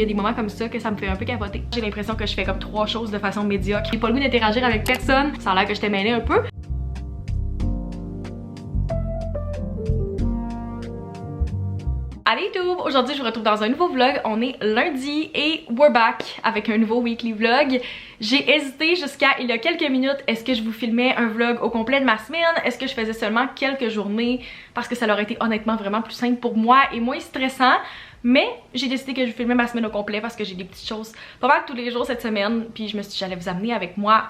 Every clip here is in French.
Il y a des moments comme ça que ça me fait un peu capoter. J'ai l'impression que je fais comme 3 choses de façon médiocre. J'ai pas le goût d'interagir avec personne. Ça a l'air que je t'ai mêlée un peu. Allez YouTube! Aujourd'hui je vous retrouve dans un nouveau vlog. On est lundi et we're back avec un nouveau weekly vlog. J'ai hésité jusqu'à il y a quelques minutes, est-ce que je vous filmais un vlog au complet de ma semaine? Est-ce que je faisais seulement quelques journées? Parce que ça aurait été honnêtement vraiment plus simple pour moi et moins stressant. Mais j'ai décidé que je vous filmais ma semaine au complet parce que j'ai des petites choses pas mal tous les jours cette semaine. Puis je me suis dit j'allais vous amener avec moi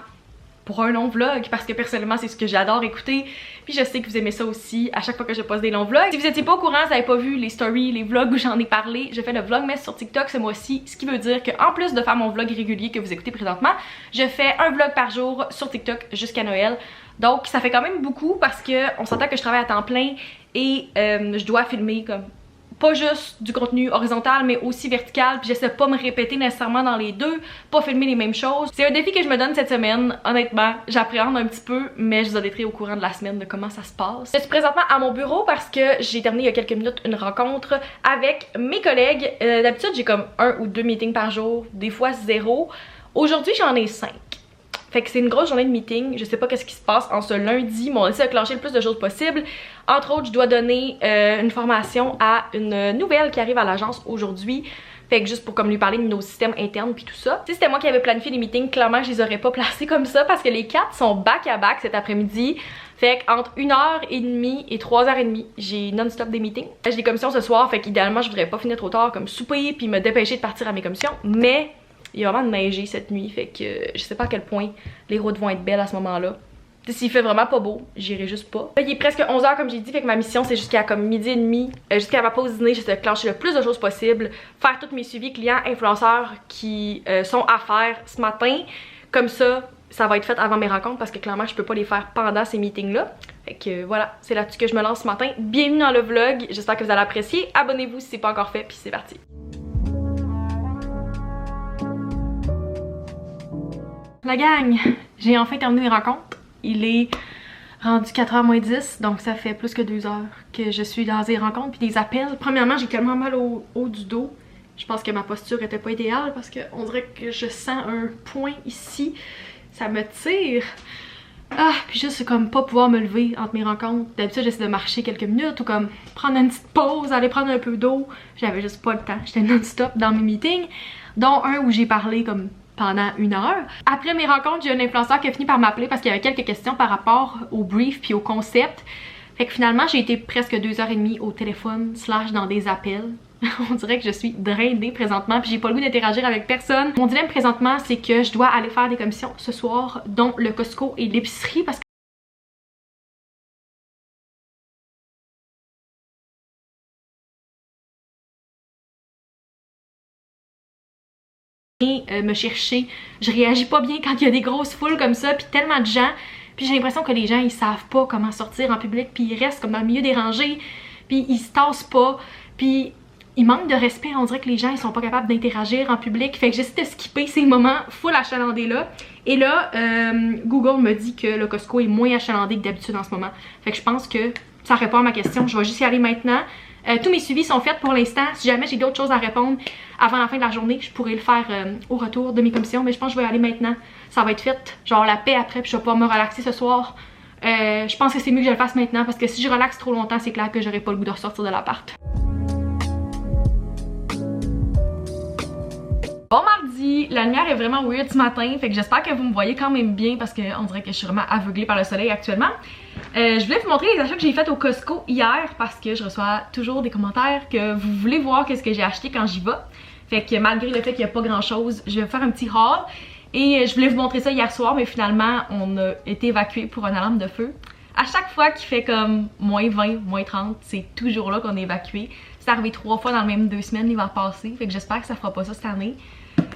pour un long vlog parce que personnellement c'est ce que j'adore écouter, puis je sais que vous aimez ça aussi à chaque fois que je poste des longs vlogs. Si vous étiez pas au courant, vous n'avez pas vu les stories, les vlogs où j'en ai parlé, je fais le vlogmas sur TikTok ce mois-ci, ce qui veut dire qu'en plus de faire mon vlog régulier que vous écoutez présentement, je fais un vlog par jour sur TikTok jusqu'à Noël. Donc ça fait quand même beaucoup parce que on s'entend que je travaille à temps plein et je dois filmer comme pas juste du contenu horizontal mais aussi vertical, puis j'essaie de pas me répéter nécessairement dans les deux, pas filmer les mêmes choses. C'est un défi que je me donne cette semaine, honnêtement, j'appréhende un petit peu, mais je vous donnerai au courant de la semaine de comment ça se passe. Je suis présentement à mon bureau parce que j'ai terminé il y a quelques minutes une rencontre avec mes collègues. D'habitude j'ai comme 1 ou 2 meetings par jour, des fois 0. Aujourd'hui j'en ai 5. Fait que c'est une grosse journée de meeting, je sais pas qu'est-ce qui se passe en ce lundi, mais on essaie de clencher le plus de choses possible. Entre autres, je dois donner une formation à une nouvelle qui arrive à l'agence aujourd'hui. Fait que juste pour comme lui parler de nos systèmes internes puis tout ça. Si c'était moi qui avais planifié les meetings, clairement je les aurais pas placés comme ça parce que les 4 sont back à back cet après-midi. Fait qu'entre 1h30 et 3h30, j'ai non-stop des meetings. J'ai des commissions ce soir, fait qu'idéalement je voudrais pas finir trop tard comme souper puis me dépêcher de partir à mes commissions. Mais il y a vraiment neigé cette nuit, fait que je sais pas à quel point les routes vont être belles à ce moment-là. S'il fait vraiment pas beau, j'irai juste pas. Là, il est presque 11h comme j'ai dit, fait que ma mission c'est jusqu'à comme midi et demi. Jusqu'à ma pause dîner, j'essaie de clencher le plus de choses possible. Faire tous mes suivis clients, influenceurs qui sont à faire ce matin. Comme ça va être fait avant mes rencontres parce que clairement je peux pas les faire pendant ces meetings-là. Fait que voilà, c'est là-dessus que je me lance ce matin. Bienvenue dans le vlog, j'espère que vous allez apprécier. Abonnez-vous si c'est pas encore fait, puis c'est parti. La gang, j'ai enfin terminé mes rencontres. Il est rendu 4h moins 10, donc ça fait plus que 2 heures que je suis dans des rencontres puis des appels. Premièrement, j'ai tellement mal au haut du dos. Je pense que ma posture était pas idéale parce qu'on dirait que je sens un point ici. Ça me tire. Ah, puis juste comme pas pouvoir me lever entre mes rencontres. D'habitude, j'essaie de marcher quelques minutes ou comme prendre une petite pause, aller prendre un peu d'eau. J'avais juste pas le temps. J'étais non-stop dans mes meetings, dont un où j'ai parlé comme pendant 1 heure. Après mes rencontres, j'ai un influenceur qui a fini par m'appeler parce qu'il y avait quelques questions par rapport au brief puis au concept. Fait que finalement, j'ai été presque 2h30 au téléphone / dans des appels. On dirait que je suis drainée présentement puis j'ai pas le goût d'interagir avec personne. Mon dilemme présentement, c'est que je dois aller faire des commissions ce soir, dont le Costco et l'épicerie parce que me chercher. Je réagis pas bien quand il y a des grosses foules comme ça puis tellement de gens. Puis j'ai l'impression que les gens ils savent pas comment sortir en public puis ils restent comme dans le milieu des rangées puis ils se tassent pas puis ils manquent de respect. On dirait que les gens ils sont pas capables d'interagir en public. Fait que j'essaie de skipper ces moments full achalandés là. Et là Google me dit que le Costco est moins achalandé que d'habitude en ce moment. Fait que je pense que ça répond à ma question. Je vais juste y aller maintenant. Tous mes suivis sont faits pour l'instant. Si jamais j'ai d'autres choses à répondre avant la fin de la journée, je pourrais le faire au retour de mes commissions. Mais je pense que je vais y aller maintenant. Ça va être fait, genre la paix après, puis je vais pouvoir me relaxer ce soir. Je pense que c'est mieux que je le fasse maintenant parce que si je relaxe trop longtemps, c'est clair que j'aurai pas le goût de ressortir de l'appart. Bon mardi, la lumière est vraiment weird ce matin, fait que j'espère que vous me voyez quand même bien parce qu'on dirait que je suis vraiment aveuglée par le soleil actuellement. Je voulais vous montrer les achats que j'ai fait au Costco hier parce que je reçois toujours des commentaires que vous voulez voir qu'est-ce que j'ai acheté quand j'y vais. Fait que malgré le fait qu'il n'y a pas grand chose, je vais faire un petit haul. Et je voulais vous montrer ça hier soir, mais finalement on a été évacué pour une alarme de feu. À chaque fois qu'il fait comme moins 20, moins 30, c'est toujours là qu'on est évacué. C'est arrivé 3 fois dans les mêmes 2 semaines l'hiver passé, fait que j'espère que ça fera pas ça cette année.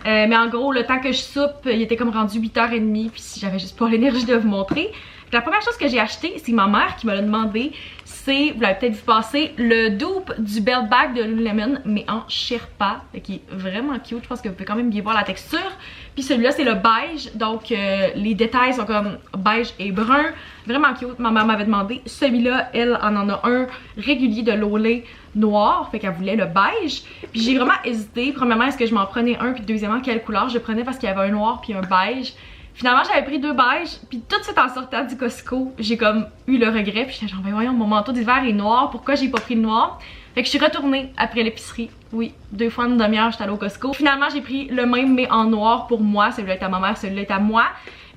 Mais en gros, le temps que je soupe, il était comme rendu 8h30, puis j'avais juste pas l'énergie de vous montrer. La première chose que j'ai acheté, c'est ma mère qui me l'a demandé, c'est, vous l'avez peut-être vu passer, le dupe du belt bag de Lululemon, mais en Sherpa, qui est vraiment cute. Je pense que vous pouvez quand même bien voir la texture. Puis celui-là, c'est le beige, donc les détails sont comme beige et brun, vraiment cute. Ma mère m'avait demandé, celui-là, elle en a un régulier de Lolé, noir, fait qu'elle voulait le beige. Puis j'ai vraiment hésité, premièrement est-ce que je m'en prenais un, puis deuxièmement quelle couleur je prenais parce qu'il y avait un noir puis un beige. Finalement j'avais pris 2 beiges, puis tout de suite en sortant du Costco, j'ai comme eu le regret, puis j'étais genre ben voyons mon manteau d'hiver est noir, pourquoi j'ai pas pris le noir? Fait que je suis retournée après l'épicerie, oui, 2 fois en une demi-heure j'étais allée au Costco. Finalement j'ai pris le même mais en noir pour moi, celui-là est à ma mère, celui-là est à moi.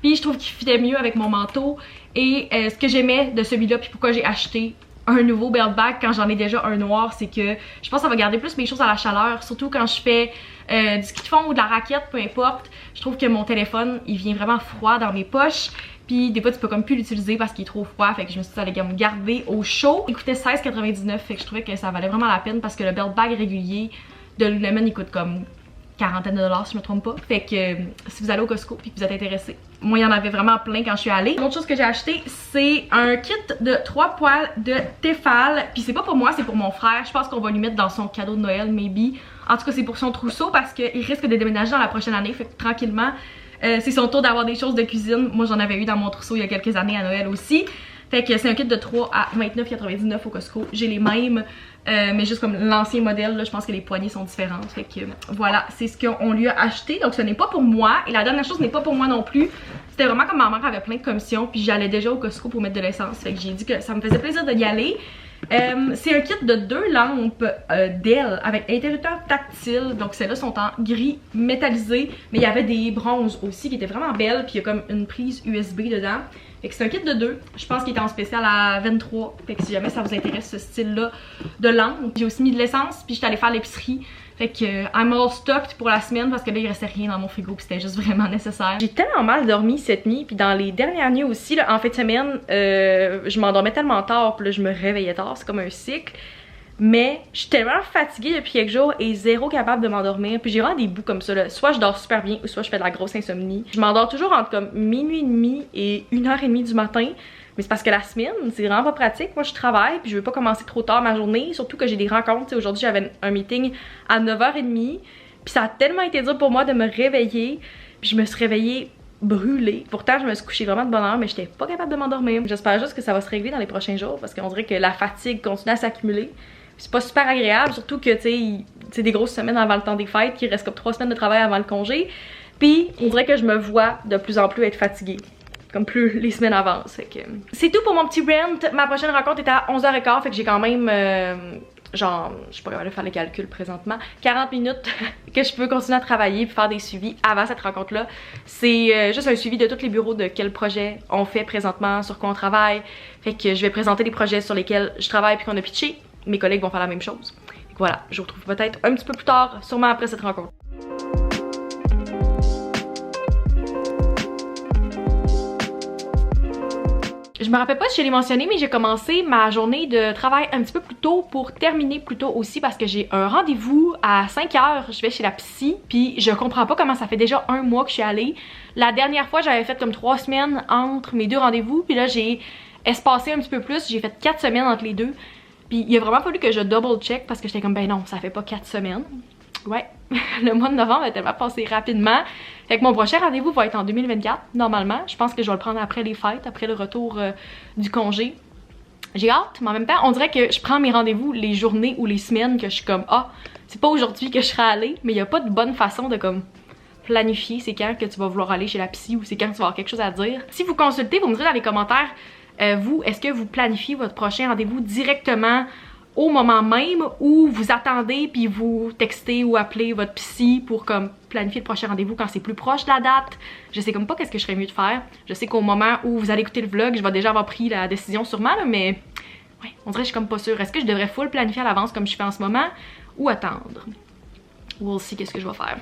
Puis je trouve qu'il fitait mieux avec mon manteau et ce que j'aimais de celui-là puis pourquoi j'ai acheté un nouveau belt bag quand j'en ai déjà un noir, c'est que je pense que ça va garder plus mes choses à la chaleur, surtout quand je fais du ski de fond ou de la raquette, peu importe. Je trouve que mon téléphone il vient vraiment froid dans mes poches, puis des fois tu peux comme plus l'utiliser parce qu'il est trop froid, fait que je me suis dit ça allait me garder au chaud. Il coûtait 16,99, fait que je trouvais que ça valait vraiment la peine parce que le belt bag régulier de Lululemon il coûte comme quarantaine de dollars si je me trompe pas. Fait que si vous allez au Costco et que vous êtes intéressé, moi il y en avait vraiment plein quand je suis allée. L'autre chose que j'ai acheté c'est un kit de 3 poils de Tefal. Puis c'est pas pour moi, c'est pour mon frère. Je pense qu'on va lui mettre dans son cadeau de Noël maybe. En tout cas c'est pour son trousseau parce qu'il risque de déménager dans la prochaine année. Fait que tranquillement c'est son tour d'avoir des choses de cuisine. Moi j'en avais eu dans mon trousseau il y a quelques années à Noël aussi. Fait que c'est un kit de 3 à 29,99 au Costco. J'ai les mêmes, mais juste comme l'ancien modèle, là, je pense que les poignées sont différentes. Fait que voilà, c'est ce qu'on lui a acheté. Donc ce n'est pas pour moi. Et la dernière chose n'est pas pour moi non plus. C'était vraiment comme ma mère avait plein de commissions. Puis j'allais déjà au Costco pour mettre de l'essence. Fait que j'ai dit que ça me faisait plaisir d'y aller. C'est un kit de 2 lampes Dell avec interrupteur tactile. Donc celles-là sont en gris métallisé. Mais il y avait des bronzes aussi qui étaient vraiment belles. Puis il y a comme une prise USB dedans. Fait que c'est un kit de 2. Je pense qu'il était en spécial à 23. Fait que si jamais ça vous intéresse ce style-là de lampe. J'ai aussi mis de l'essence. Puis j'étais allée faire l'épicerie. Fait que I'm all stocked pour la semaine parce que là il restait rien dans mon frigo puis c'était juste vraiment nécessaire. J'ai tellement mal dormi cette nuit puis dans les dernières nuits aussi là, en fin de semaine je m'endormais tellement tard puis là je me réveillais tard, c'est comme un cycle. Mais je suis tellement fatiguée depuis quelques jours et zéro capable de m'endormir. Puis j'ai vraiment des bouts comme ça là. Soit je dors super bien ou soit je fais de la grosse insomnie. Je m'endors toujours entre comme minuit et demi et 1h30 du matin. Mais c'est parce que la semaine, c'est vraiment pas pratique. Moi, je travaille puis je veux pas commencer trop tard ma journée. Surtout que j'ai des rencontres. Aujourd'hui, j'avais un meeting à 9h30. Puis ça a tellement été dur pour moi de me réveiller. Puis je me suis réveillée brûlée. Pourtant, je me suis couchée vraiment de bonne heure, mais j'étais pas capable de m'endormir. J'espère juste que ça va se régler dans les prochains jours parce qu'on dirait que la fatigue continue à s'accumuler. C'est pas super agréable, surtout que tu sais, c'est des grosses semaines avant le temps des fêtes, qu'il reste comme 3 semaines de travail avant le congé. Puis on dirait que je me vois de plus en plus être fatiguée. Comme plus les semaines avancent. Fait que c'est tout pour mon petit rant. Ma prochaine rencontre est à 11h15. Fait que j'ai quand même genre, je suis pas capable de faire les calculs présentement, 40 minutes que je peux continuer à travailler puis faire des suivis avant cette rencontre-là. C'est juste un suivi de tous les bureaux de quel projet on fait présentement, sur quoi on travaille. Fait que je vais présenter les projets sur lesquels je travaille puis qu'on a pitché. Mes collègues vont faire la même chose. Fait que voilà, je vous retrouve peut-être un petit peu plus tard, sûrement après cette rencontre. Je me rappelle pas si je l'ai mentionné, mais j'ai commencé ma journée de travail un petit peu plus tôt pour terminer plus tôt aussi parce que j'ai un rendez-vous à 5h. Je vais chez la psy, puis je comprends pas comment ça fait déjà 1 mois que je suis allée. La dernière fois, j'avais fait comme 3 semaines entre mes 2 rendez-vous, puis là j'ai espacé un petit peu plus. J'ai fait 4 semaines entre les deux. Puis il a vraiment fallu que je double check parce que j'étais comme ben non, ça fait pas 4 semaines. Ouais, le mois de novembre a tellement passé rapidement. Fait que mon prochain rendez-vous va être en 2024, normalement. Je pense que je vais le prendre après les fêtes, après le retour du congé. J'ai hâte, mais en même temps, on dirait que je prends mes rendez-vous les journées ou les semaines que je suis comme ah, c'est pas aujourd'hui que je serai allée, mais il n'y a pas de bonne façon de comme planifier c'est quand que tu vas vouloir aller chez la psy ou c'est quand tu vas avoir quelque chose à dire. Si vous consultez, vous me direz dans les commentaires, vous, est-ce que vous planifiez votre prochain rendez-vous directement au moment même ou vous attendez puis vous textez ou appelez votre psy pour comme planifier le prochain rendez-vous quand c'est plus proche de la date? Je sais comme pas qu'est-ce que je serais mieux de faire. Je sais qu'au moment où vous allez écouter le vlog, je vais déjà avoir pris la décision sûrement, là, mais ouais, on dirait que je suis comme pas sûre. Est-ce que je devrais full planifier à l'avance comme je fais en ce moment ou attendre? We'll see qu'est-ce que je vais faire.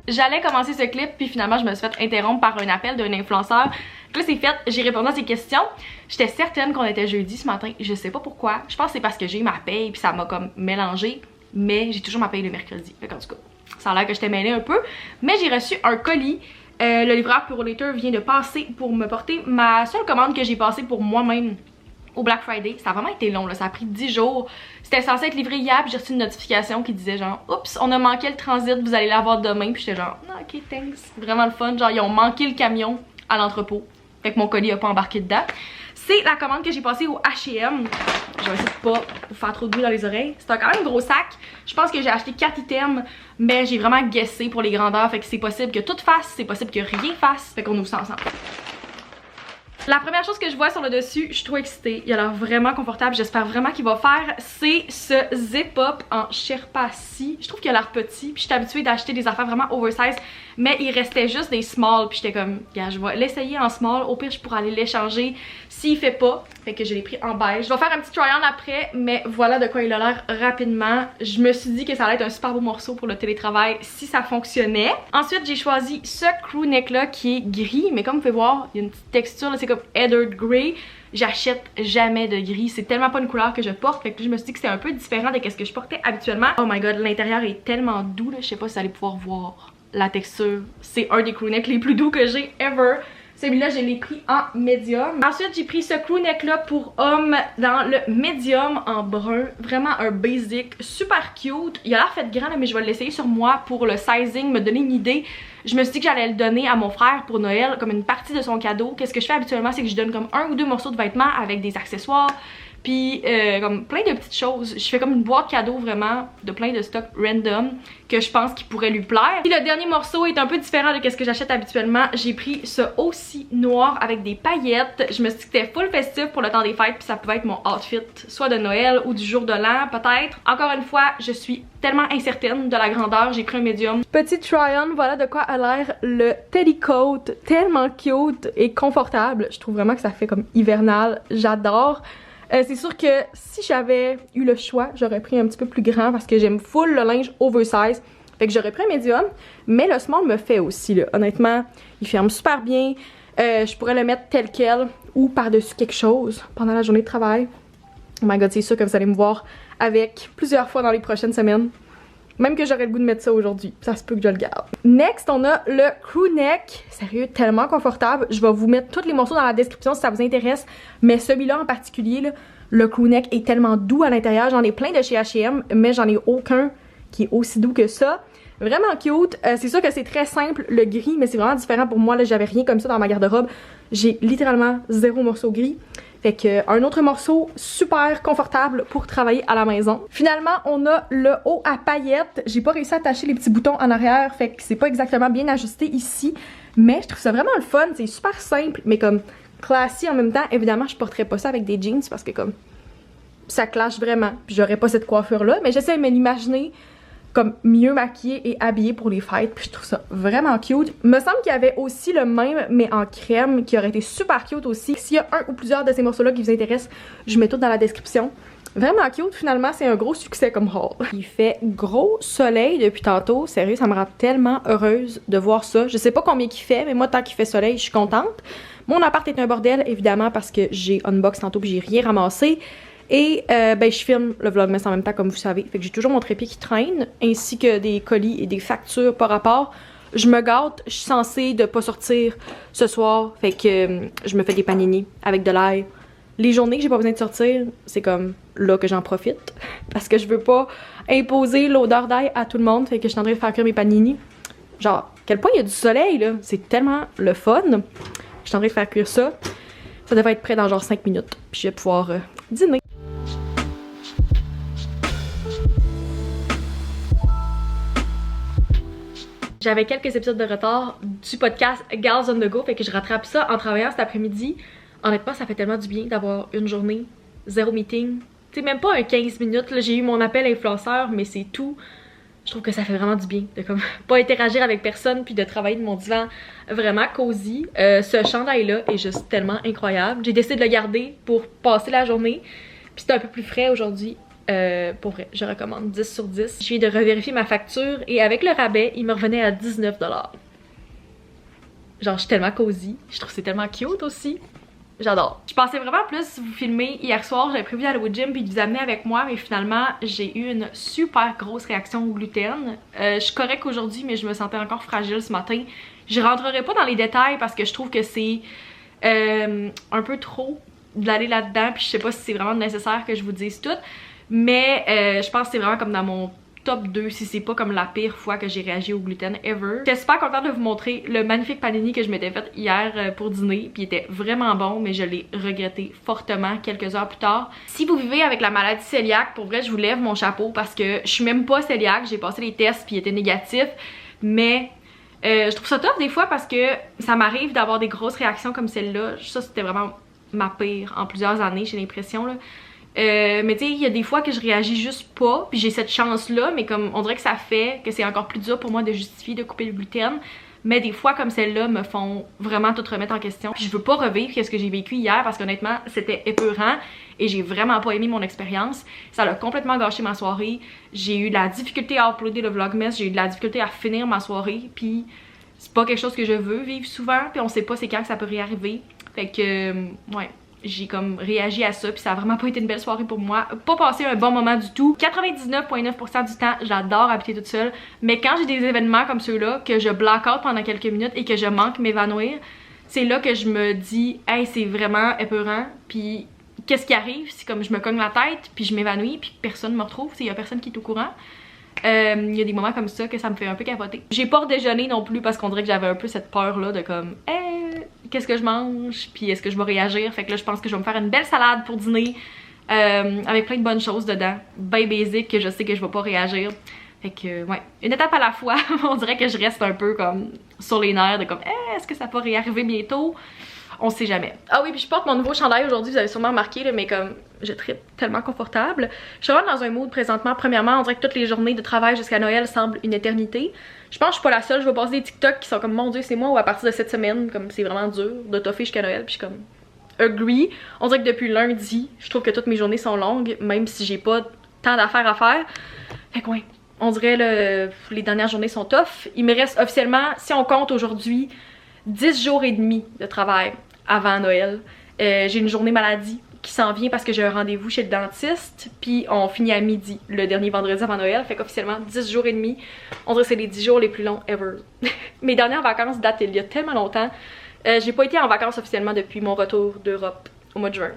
J'allais commencer ce clip puis finalement je me suis fait interrompre par un appel d'un influenceur. Là c'est fait, j'ai répondu à ses questions. J'étais certaine qu'on était jeudi ce matin, je sais pas pourquoi. Je pense que c'est parce que j'ai eu ma paye puis ça m'a comme mélangé. Mais j'ai toujours ma paye le mercredi. Fait qu'en tout cas, ça a l'air que j'étais mêlée un peu. Mais j'ai reçu un colis. Le livreur Purolator vient de passer pour me porter ma seule commande que j'ai passée pour moi-même au Black Friday. Ça a vraiment été long là, ça a pris 10 jours. C'était censé être livré hier puis j'ai reçu une notification qui disait genre oups, on a manqué le transit, vous allez l'avoir demain. Puis j'étais genre ok thanks, vraiment le fun. Genre ils ont manqué le camion à l'entrepôt. Fait que mon colis a pas embarqué dedans. c'est la commande que j'ai passée au H&M. Je vais essayer de pas vous faire trop de bruit dans les oreilles. C'est quand même un gros sac. Je pense que j'ai acheté 4 items, mais j'ai vraiment guessé pour les grandeurs. Fait que c'est possible que tout fasse, c'est possible que rien fasse. Fait qu'on ouvre ça ensemble. La première chose que je vois sur le dessus, je suis trop excitée. Il a l'air vraiment confortable. J'espère vraiment qu'il va faire. C'est ce zip-up en Sherpa-ci. Je trouve qu'il a l'air petit. Puis je suis habituée d'acheter des affaires vraiment oversize. Mais il restait juste des small. Puis j'étais comme, gars, je vais l'essayer en small. Au pire, je pourrais aller l'échanger s'il fait pas. Fait que je l'ai pris en beige. Je vais faire un petit try-on après. Mais voilà de quoi il a l'air rapidement. Je me suis dit que ça allait être un super beau morceau pour le télétravail si ça fonctionnait. Ensuite, j'ai choisi ce crew neck là qui est gris. Mais comme vous pouvez voir, il y a une petite texture là. C'est comme Heathered Grey. J'achète jamais de gris, c'est tellement pas une couleur que je porte, fait que je me suis dit que c'était un peu différent de ce que je portais habituellement. Oh my god, l'intérieur est tellement doux là, je sais pas si vous allez pouvoir voir la texture. C'est un des crew necks les plus doux que j'ai ever. Celui-là, je l'ai pris en médium. Ensuite, j'ai pris ce crew neck là pour homme dans le médium en brun. Vraiment un basic, super cute. Il a l'air fait grand là, mais je vais l'essayer sur moi pour le sizing, me donner une idée. Je me suis dit que j'allais le donner à mon frère pour Noël comme une partie de son cadeau. Qu'est-ce que je fais habituellement, c'est que je donne comme 1 ou 2 morceaux de vêtements avec des accessoires. Puis comme plein de petites choses. Je fais comme une boîte cadeau vraiment de plein de stocks random que je pense qu'il pourrait lui plaire. Puis le dernier morceau est un peu différent de ce que j'achète habituellement. J'ai pris ce aussi noir avec des paillettes. Je me suis dit que c'était full festif pour le temps des fêtes. Puis ça pouvait être mon outfit soit de Noël ou du jour de l'an peut-être. Encore une fois, je suis tellement incertaine de la grandeur. J'ai pris un médium. Petit try-on, voilà de quoi a l'air le teddy coat. Tellement cute et confortable. Je trouve vraiment que ça fait comme hivernal. J'adore. C'est sûr que si j'avais eu le choix, j'aurais pris un petit peu plus grand parce que j'aime full le linge oversize. Fait que j'aurais pris un médium, mais le small me fait aussi là. Honnêtement, il ferme super bien. Je pourrais le mettre tel quel ou par-dessus quelque chose pendant la journée de travail. Oh my god, c'est sûr que vous allez me voir avec plusieurs fois dans les prochaines semaines. Même que j'aurais le goût de mettre ça aujourd'hui. Ça se peut que je le garde. Next, on a le crew neck. Sérieux, tellement confortable. Je vais vous mettre tous les morceaux dans la description si ça vous intéresse. Mais celui-là en particulier, là, le crew neck est tellement doux à l'intérieur. J'en ai plein de chez H&M, mais j'en ai aucun qui est aussi doux que ça. Vraiment cute. C'est sûr que c'est très simple, le gris, mais c'est vraiment différent pour moi. Là, j'avais rien comme ça dans ma garde-robe. J'ai littéralement 0 morceau gris. Fait que un autre morceau super confortable pour travailler à la maison. Finalement, on a le haut à paillettes. J'ai pas réussi à attacher les petits boutons en arrière, fait que c'est pas exactement bien ajusté ici. Mais je trouve ça vraiment le fun. C'est super simple, mais comme classy en même temps. Évidemment, je porterais pas ça avec des jeans parce que comme ça clash vraiment. Puis j'aurais pas cette coiffure-là. Mais j'essaie de me l'imaginer comme mieux maquillée et habillée pour les fêtes, puis je trouve ça vraiment cute. Me semble qu'il y avait aussi le même, mais en crème, qui aurait été super cute aussi. S'il y a un ou plusieurs de ces morceaux-là qui vous intéressent, je mets tout dans la description. Vraiment cute, finalement, c'est un gros succès comme haul. Il fait gros soleil depuis tantôt, sérieux, ça me rend tellement heureuse de voir ça. Je sais pas combien il fait, mais moi, tant qu'il fait soleil, je suis contente. Mon appart est un bordel, évidemment, parce que j'ai unbox tantôt puis j'ai rien ramassé. Et ben je filme le vlogmas en même temps comme vous savez. Fait que j'ai toujours mon trépied qui traîne, ainsi que des colis et des factures par rapport. Je me gâte, je suis censée de pas sortir ce soir. Fait que je me fais des panini avec de l'ail. Les journées que j'ai pas besoin de sortir, c'est comme là que j'en profite. Parce que je veux pas imposer l'odeur d'ail à tout le monde. Fait que je suis en train de faire cuire mes panini. Genre, quel point il y a du soleil là. C'est tellement le fun. Je suis en train de faire cuire ça. Ça devrait être prêt dans genre 5 minutes. Puis je vais pouvoir dîner. J'avais quelques épisodes de retard du podcast Gals on the Go, fait que je rattrape ça en travaillant cet après-midi. Honnêtement, ça fait tellement du bien d'avoir une journée, 0 meeting. Tu sais, même pas un 15 minutes, j'ai eu mon appel influenceur, mais c'est tout. Je trouve que ça fait vraiment du bien de comme pas interagir avec personne puis de travailler de mon divan vraiment cosy. Ce chandail-là est juste tellement incroyable. J'ai décidé de le garder pour passer la journée. Puis c'est un peu plus frais aujourd'hui. Pour vrai, je recommande 10 sur 10. Je viens de revérifier ma facture et avec le rabais, il me revenait à 19 $. Genre, je suis tellement cosy. Je trouve que c'est tellement cute aussi. J'adore. Je pensais vraiment plus vous filmer hier soir. J'avais prévu d'aller au gym puis de vous amener avec moi, mais finalement, j'ai eu une super grosse réaction au gluten. Je suis correcte aujourd'hui, mais je me sentais encore fragile ce matin. Je rentrerai pas dans les détails parce que je trouve que c'est un peu trop d'aller là-dedans. Puis je sais pas si c'est vraiment nécessaire que je vous dise tout. Mais je pense que c'est vraiment comme dans mon top 2 si c'est pas comme la pire fois que j'ai réagi au gluten ever. J'étais super contente de vous montrer le magnifique panini que je m'étais fait hier pour dîner, puis il était vraiment bon, mais je l'ai regretté fortement quelques heures plus tard. Si vous vivez avec la maladie cœliaque, pour vrai je vous lève mon chapeau parce que je suis même pas cœliaque, j'ai passé les tests puis ils étaient négatifs, mais je trouve ça tough des fois parce que ça m'arrive d'avoir des grosses réactions comme celle-là. Ça c'était vraiment ma pire en plusieurs années, j'ai l'impression là. Mais tu sais, il y a des fois que je réagis juste pas, puis j'ai cette chance-là, mais comme on dirait que ça fait que c'est encore plus dur pour moi de justifier de couper le gluten. Mais des fois comme celle-là me font vraiment tout remettre en question. Puis je veux pas revivre ce que j'ai vécu hier parce qu'honnêtement, c'était épeurant et j'ai vraiment pas aimé mon expérience. Ça a complètement gâché ma soirée. J'ai eu de la difficulté à uploader le vlogmas, j'ai eu de la difficulté à finir ma soirée, puis c'est pas quelque chose que je veux vivre souvent, puis on sait pas c'est quand que ça peut réarriver. Fait que, ouais. J'ai comme réagi à ça, puis ça a vraiment pas été une belle soirée pour moi. Pas passé un bon moment du tout. 99,9% du temps, j'adore habiter toute seule. Mais quand j'ai des événements comme ceux-là, que je black out pendant quelques minutes et que je manque m'évanouir, c'est là que je me dis, hey, c'est vraiment épeurant. Puis qu'est-ce qui arrive? C'est comme je me cogne la tête, puis je m'évanouis, puis personne me retrouve. Il y a personne qui est au courant. Il y a des moments comme ça que ça me fait un peu capoter. J'ai pas redéjeuné non plus parce qu'on dirait que j'avais un peu cette peur là de comme qu'est-ce que je mange, puis est-ce que je vais réagir. Fait que là je pense que je vais me faire une belle salade pour dîner avec plein de bonnes choses dedans, bien basic, que je sais que je vais pas réagir. Fait que ouais, une étape à la fois. On dirait que je reste un peu comme sur les nerfs de comme est-ce que ça va réarriver bientôt? On sait jamais. Ah oui, puis je porte mon nouveau chandail aujourd'hui, vous avez sûrement remarqué, là, mais comme je tripe tellement confortable. Je suis vraiment dans un mood présentement. Premièrement, on dirait que toutes les journées de travail jusqu'à Noël semblent une éternité. Je pense que je suis pas la seule, je vais passer des TikTok qui sont comme mon dieu c'est moi, ou à partir de cette semaine, comme c'est vraiment dur de toffer jusqu'à Noël, puis je suis comme agree. On dirait que depuis lundi, je trouve que toutes mes journées sont longues, même si j'ai pas tant d'affaires à faire. Fait que ouais, on dirait les dernières journées sont tough. Il me reste officiellement, si on compte aujourd'hui, 10 jours et demi de travail avant Noël. J'ai une journée maladie qui s'en vient parce que j'ai un rendez-vous chez le dentiste, puis on finit à midi le dernier vendredi avant Noël, fait qu'officiellement 10 jours et demi. On dirait que c'est les 10 jours les plus longs ever. Mes dernières vacances datent il y a tellement longtemps. J'ai pas été en vacances officiellement depuis mon retour d'Europe au mois de juin.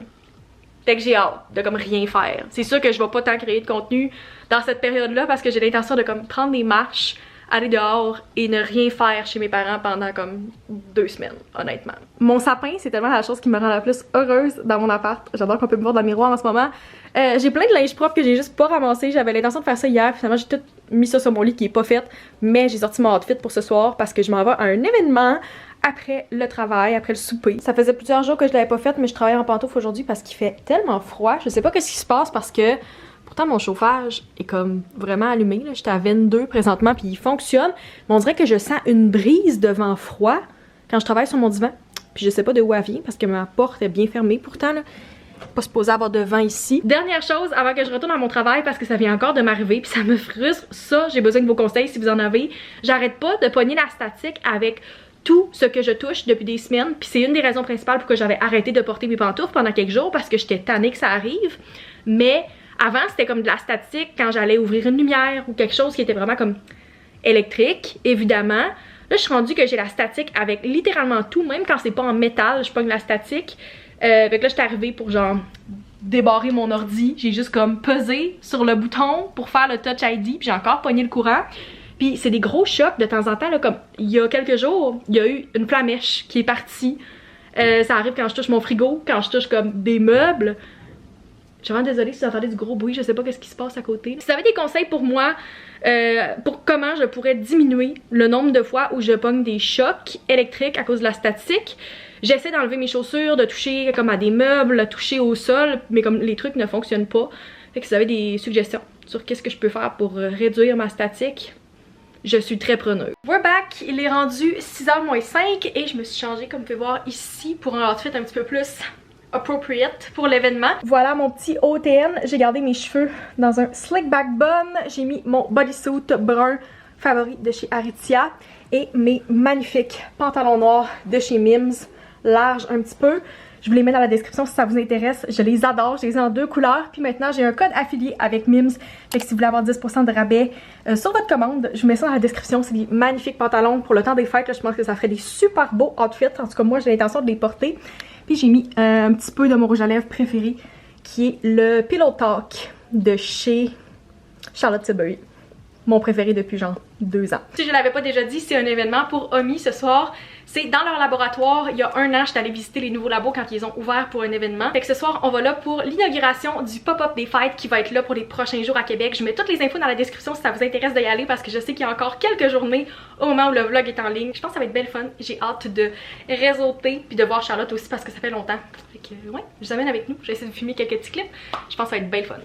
Fait que j'ai hâte de comme rien faire. C'est sûr que je vais pas tant créer de contenu dans cette période-là parce que j'ai l'intention de comme prendre des marches, aller dehors et ne rien faire chez mes parents pendant comme 2 semaines, honnêtement. Mon sapin, c'est tellement la chose qui me rend la plus heureuse dans mon appart. J'adore qu'on peut me voir dans le miroir en ce moment. J'ai plein de linge propre que j'ai juste pas ramassé. J'avais l'intention de faire ça hier, finalement j'ai tout mis ça sur mon lit qui est pas fait. Mais j'ai sorti mon outfit pour ce soir parce que je m'en vais à un événement après le travail, après le souper. Ça faisait plusieurs jours que je l'avais pas fait, mais je travaille en pantoufles aujourd'hui parce qu'il fait tellement froid. Je sais pas qu'est-ce qui se passe parce que pourtant mon chauffage est comme vraiment allumé, là. J'étais à 22 présentement puis il fonctionne. Mais on dirait que je sens une brise de vent froid quand je travaille sur mon divan. Puis je sais pas de où elle vient parce que ma porte est bien fermée pourtant là. Pas supposé avoir de vent ici. Dernière chose avant que je retourne à mon travail parce que ça vient encore de m'arriver puis ça me frustre. Ça, j'ai besoin de vos conseils si vous en avez. J'arrête pas de pogner la statique avec tout ce que je touche depuis des semaines. Puis c'est une des raisons principales pourquoi j'avais arrêté de porter mes pantoufles pendant quelques jours parce que j'étais tannée que ça arrive. Mais avant, c'était comme de la statique quand j'allais ouvrir une lumière ou quelque chose qui était vraiment comme électrique, évidemment. Là, je suis rendue que j'ai la statique avec littéralement tout, même quand c'est pas en métal, je pogne la statique. Fait que là, j'étais arrivée pour genre débarrer mon ordi. J'ai juste comme pesé sur le bouton pour faire le Touch ID, puis j'ai encore pogné le courant. Puis c'est des gros chocs de temps en temps, là, comme il y a quelques jours, il y a eu une flamèche qui est partie. Ça arrive quand je touche mon frigo, quand je touche comme des meubles. Je suis vraiment désolée si vous entendez du gros bruit, je sais pas qu'est-ce qui se passe à côté. Si vous avez des conseils pour moi, pour comment je pourrais diminuer le nombre de fois où je pogne des chocs électriques à cause de la statique. J'essaie d'enlever mes chaussures, de toucher comme à des meubles, de toucher au sol, mais comme les trucs ne fonctionnent pas. Fait que si vous avez des suggestions sur qu'est-ce que je peux faire pour réduire ma statique, je suis très preneuse. We're back, il est rendu 6h moins 5 et je me suis changée comme vous pouvez voir ici pour un outfit un petit peu plus appropriate pour l'événement. Voilà mon petit OTN, j'ai gardé mes cheveux dans un slick back bun, j'ai mis mon bodysuit brun favori de chez Aritzia et mes magnifiques pantalons noirs de chez Mims, larges un petit peu. Je vous les mets dans la description si ça vous intéresse. Je les adore, je les ai en 2 couleurs. Puis maintenant, j'ai un code affilié avec Mims. Fait que si vous voulez avoir 10% de rabais sur votre commande, je vous mets ça dans la description. C'est des magnifiques pantalons pour le temps des fêtes. Là, je pense que ça ferait des super beaux outfits. En tout cas, moi, j'ai l'intention de les porter. Puis j'ai mis un petit peu de mon rouge à lèvres préféré, qui est le Pillow Talk de chez Charlotte Tilbury. mon préféré depuis genre 2 ans. Si je l'avais pas déjà dit, c'est un événement pour Omi ce soir. C'est dans leur laboratoire. Il y a 1 an, j'étais allée visiter les nouveaux labos quand ils ont ouvert pour un événement. Fait que ce soir, on va là pour l'inauguration du pop-up des fêtes qui va être là pour les prochains jours à Québec. Je mets toutes les infos dans la description si ça vous intéresse d'y aller parce que je sais qu'il y a encore quelques journées au moment où le vlog est en ligne. Je pense que ça va être belle fun. J'ai hâte de réseauter puis de voir Charlotte aussi parce que ça fait longtemps. Fait que ouais, je vous amène avec nous. Je vais essayer de filmer quelques petits clips. Je pense que ça va être belle fun.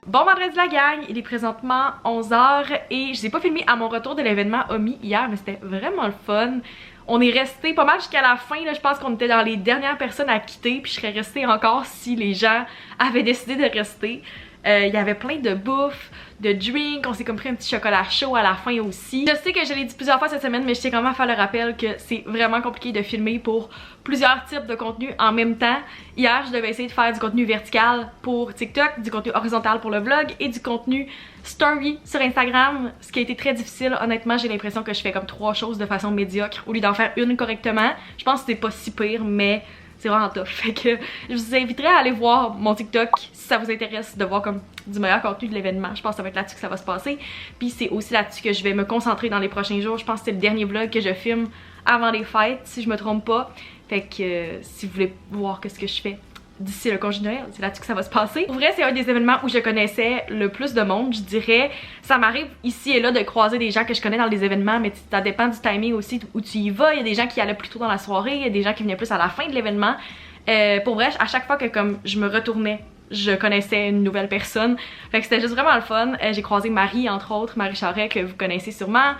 Bon vendredi la gang, il est présentement 11h et je n'ai pas filmé à mon retour de l'événement Omi hier, mais c'était vraiment le fun. On est resté pas mal jusqu'à la fin, là, je pense qu'on était dans les dernières personnes à quitter, puis je serais restée encore si les gens avaient décidé de rester. Il y avait plein de bouffe, de drinks, on s'est comme pris un petit chocolat chaud à la fin aussi. Je sais que je l'ai dit plusieurs fois cette semaine, mais je tiens quand même à faire le rappel que c'est vraiment compliqué de filmer pour plusieurs types de contenu en même temps. Hier, je devais essayer de faire du contenu vertical pour TikTok, du contenu horizontal pour le vlog et du contenu story sur Instagram, ce qui a été très difficile. Honnêtement, j'ai l'impression que je fais comme 3 choses de façon médiocre au lieu d'en faire une correctement. Je pense que c'est pas si pire, mais c'est vraiment tough. Fait que je vous inviterai à aller voir mon TikTok si ça vous intéresse de voir comme du meilleur contenu de l'événement. Je pense que ça va être là-dessus que ça va se passer. Puis c'est aussi là-dessus que je vais me concentrer dans les prochains jours. Je pense que c'est le dernier vlog que je filme avant les fêtes, si je me trompe pas. Fait que si vous voulez voir qu'est-ce que je fais d'ici le congé de Noël, c'est là-dessus que ça va se passer. Pour vrai, c'est un des événements où je connaissais le plus de monde, je dirais. Ça m'arrive ici et là de croiser des gens que je connais dans les événements, mais ça dépend du timing aussi où tu y vas. Il y a des gens qui allaient plus tôt dans la soirée, il y a des gens qui venaient plus à la fin de l'événement. Pour vrai, à chaque fois que comme je me retournais, je connaissais une nouvelle personne. Fait que c'était juste vraiment le fun. J'ai croisé Marie, entre autres, Marie Charret, que vous connaissez sûrement.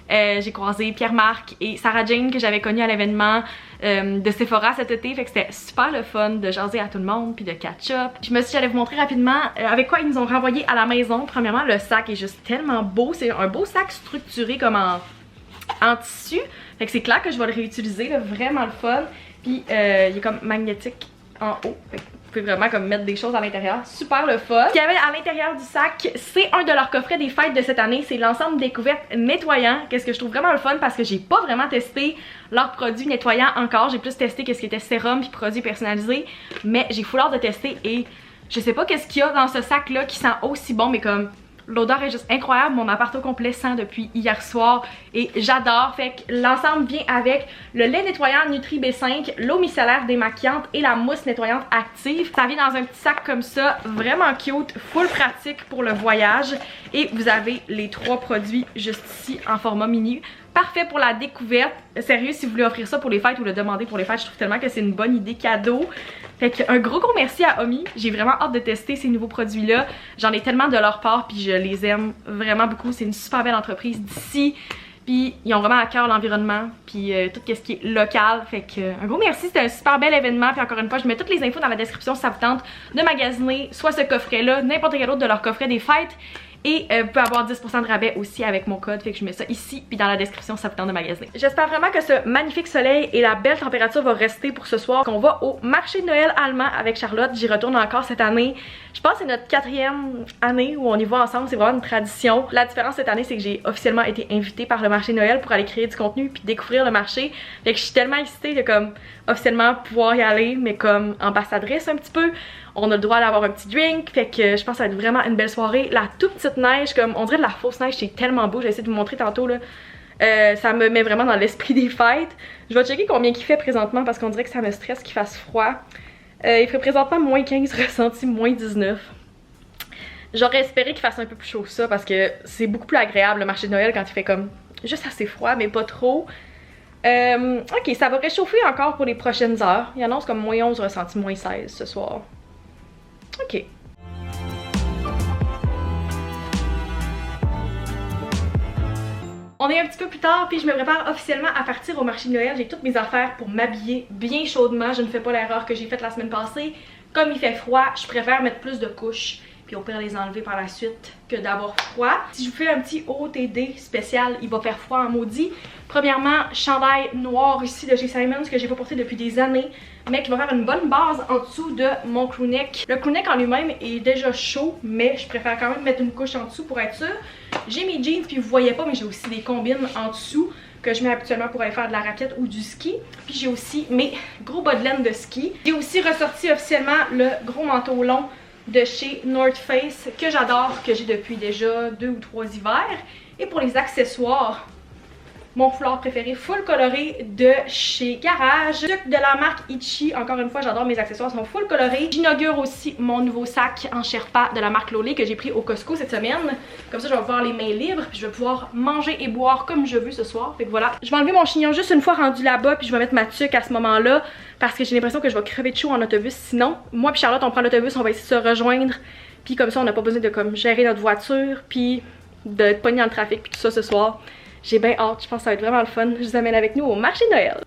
J'ai croisé Pierre-Marc et Sarah Jane que j'avais connue à l'événement de Sephora cet été. Fait que c'était super le fun de jaser à tout le monde puis de catch-up. Je me suis dit j'allais vous montrer rapidement avec quoi ils nous ont renvoyé à la maison. Premièrement, le sac est juste tellement beau. C'est un beau sac structuré comme en tissu. Fait que c'est clair que je vais le réutiliser, là, vraiment le fun. Puis il est comme magnétique en haut. Fait que vous pouvez vraiment comme mettre des choses à l'intérieur. Super le fun. Ce qu'il y avait à l'intérieur du sac, c'est un de leurs coffrets des fêtes de cette année. C'est l'ensemble découverte nettoyant. Qu'est-ce que je trouve vraiment le fun parce que j'ai pas vraiment testé leurs produits nettoyants encore. J'ai plus testé qu'est-ce qui était sérum puis produits personnalisés. Mais j'ai foulard de tester et je sais pas qu'est-ce qu'il y a dans ce sac là qui sent aussi bon, mais comme l'odeur est juste incroyable. Mon appart au complet sent depuis hier soir et j'adore. Fait que l'ensemble vient avec le lait nettoyant Nutri B5, l'eau micellaire démaquillante et la mousse nettoyante active. Ça vient dans un petit sac comme ça, vraiment cute, full pratique pour le voyage. Et vous avez les 3 produits juste ici en format mini. Parfait pour la découverte. Sérieux, si vous voulez offrir ça pour les fêtes ou le demander pour les fêtes, je trouve tellement que c'est une bonne idée cadeau. Fait que un gros merci à Omi. J'ai vraiment hâte de tester ces nouveaux produits-là. J'en ai tellement de leur part puis je les aime vraiment beaucoup. C'est une super belle entreprise d'ici. Puis ils ont vraiment à cœur l'environnement puis tout ce qui est local. Fait que un gros merci, c'était un super bel événement. Puis encore une fois, je mets toutes les infos dans la description si ça vous tente de magasiner soit ce coffret-là, n'importe quel autre de leur coffret des fêtes. Et vous pouvez avoir 10% de rabais aussi avec mon code, fait que je mets ça ici puis dans la description si ça vous tente de magasiner. J'espère vraiment que ce magnifique soleil et la belle température va rester pour ce soir. Qu'on va au marché de Noël allemand avec Charlotte. J'y retourne encore cette année. Je pense que c'est notre 4e année où on y va ensemble, c'est vraiment une tradition. La différence cette année, c'est que j'ai officiellement été invitée par le marché de Noël pour aller créer du contenu puis découvrir le marché. Fait que je suis tellement excitée de comme officiellement pouvoir y aller, mais comme ambassadrice un petit peu. On a le droit d'avoir un petit drink, fait que je pense que ça va être vraiment une belle soirée. La toute petite neige, comme on dirait de la fausse neige, c'est tellement beau. J'ai essayé de vous montrer tantôt là. Ça me met vraiment dans l'esprit des fêtes. Je vais checker combien il fait présentement parce qu'on dirait que ça me stresse qu'il fasse froid. Il ferait présentement moins 15, ressenti moins 19. J'aurais espéré qu'il fasse un peu plus chaud que ça parce que c'est beaucoup plus agréable le marché de Noël quand il fait comme juste assez froid mais pas trop. Ok, ça va réchauffer encore pour les prochaines heures. Il annonce comme moins 11, ressenti moins 16 ce soir. Ok. On est un petit peu plus tard puis je me prépare officiellement à partir au marché de Noël. J'ai toutes mes affaires pour m'habiller bien chaudement. Je ne fais pas l'erreur que j'ai faite la semaine passée. Comme il fait froid, je préfère mettre plus de couches puis au pire les enlever par la suite que d'avoir froid. Si je vous fais un petit OOTD spécial, il va faire froid en maudit. Premièrement, chandail noir ici de chez Simons que j'ai pas porté depuis des années, mais qui va faire une bonne base en dessous de mon crewneck. Le crewneck en lui-même est déjà chaud, mais je préfère quand même mettre une couche en dessous pour être sûre. J'ai mes jeans, puis vous voyez pas, mais j'ai aussi des combines en dessous que je mets habituellement pour aller faire de la raquette ou du ski. Puis j'ai aussi mes gros bas de laine de ski. J'ai aussi ressorti officiellement le gros manteau long de chez North Face que j'adore, que j'ai depuis déjà 2 ou 3 hivers. Et pour les accessoires, mon foulard préféré full coloré de chez Garage, de la marque Itchy. Encore une fois, j'adore, mes accessoires sont full colorés. J'inaugure aussi mon nouveau sac en Sherpa de la marque Lolé que j'ai pris au Costco cette semaine. Comme ça, je vais pouvoir les mains libres, puis je vais pouvoir manger et boire comme je veux ce soir. Fait que voilà, je vais enlever mon chignon juste une fois rendu là-bas, puis je vais mettre ma tuque à ce moment-là parce que j'ai l'impression que je vais crever de chaud en autobus. Sinon, moi puis Charlotte, on prend l'autobus, on va essayer de se rejoindre, puis comme ça, on n'a pas besoin de comme gérer notre voiture, puis de pogner dans le trafic, puis tout ça ce soir. J'ai bien hâte, je pense que ça va être vraiment le fun. Je vous amène avec nous au marché de Noël.